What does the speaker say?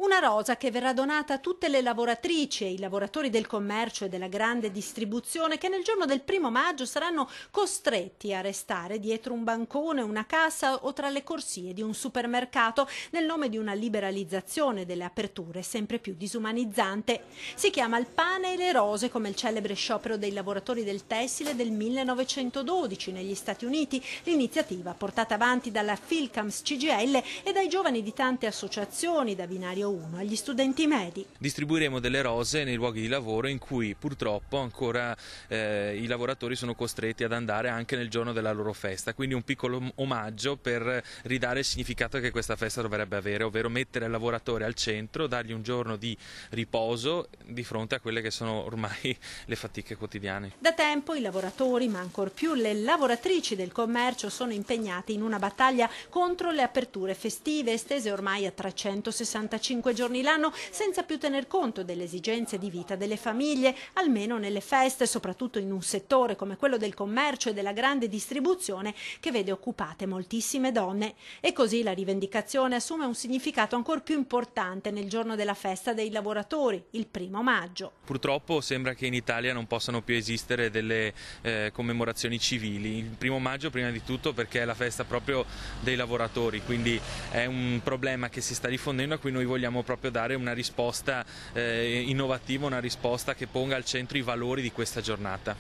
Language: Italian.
Una rosa che verrà donata a tutte le lavoratrici e i lavoratori del commercio e della grande distribuzione che nel giorno del 1° maggio saranno costretti a restare dietro un bancone, una cassa o tra le corsie di un supermercato nel nome di una liberalizzazione delle aperture sempre più disumanizzante. Si chiama Il pane e le rose, come il celebre sciopero dei lavoratori del tessile del 1912 negli Stati Uniti, l'iniziativa portata avanti dalla Philcams CGIL e dai giovani di tante associazioni, da Binario 1 agli studenti medi. Distribuiremo delle rose nei luoghi di lavoro in cui purtroppo ancora i lavoratori sono costretti ad andare anche nel giorno della loro festa, quindi un piccolo omaggio per ridare il significato che questa festa dovrebbe avere, ovvero mettere il lavoratore al centro, dargli un giorno di riposo di fronte a quelle che sono ormai le fatiche quotidiane. Da tempo i lavoratori, ma ancor più le lavoratrici del commercio, sono impegnati in una battaglia contro le aperture festive estese ormai a 365 giorni l'anno, senza più tener conto delle esigenze di vita delle famiglie, almeno nelle feste, soprattutto in un settore come quello del commercio e della grande distribuzione che vede occupate moltissime donne. E così la rivendicazione assume un significato ancor più importante nel giorno della festa dei lavoratori, il 1° maggio. Purtroppo sembra che in Italia non possano più esistere delle commemorazioni civili. Il 1° maggio prima di tutto perché è la festa proprio dei lavoratori, quindi è un problema che si sta diffondendo a cui noi vogliamo proprio dare una risposta innovativa, una risposta che ponga al centro i valori di questa giornata.